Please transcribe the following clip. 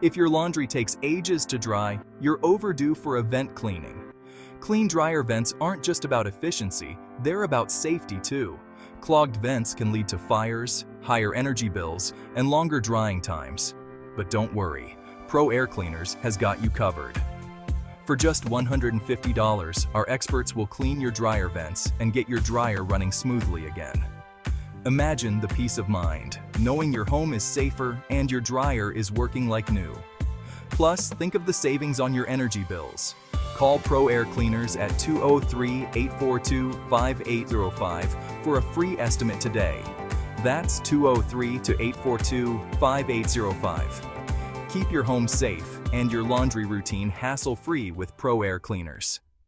If your laundry takes ages to dry, you're overdue for a vent cleaning. Clean dryer vents aren't just about efficiency, they're about safety too. Clogged vents can lead to fires, higher energy bills, and longer drying times. But don't worry, Pro Air Cleaners has got you covered. For just $150, our experts will clean your dryer vents and get your dryer running smoothly again. Imagine the peace of mind, knowing your home is safer and your dryer is working like new. Plus, think of the savings on your energy bills. Call Pro Air Cleaners at 203-842-5805 for a free estimate today. That's 203-842-5805. Keep your home safe and your laundry routine hassle-free with Pro Air Cleaners.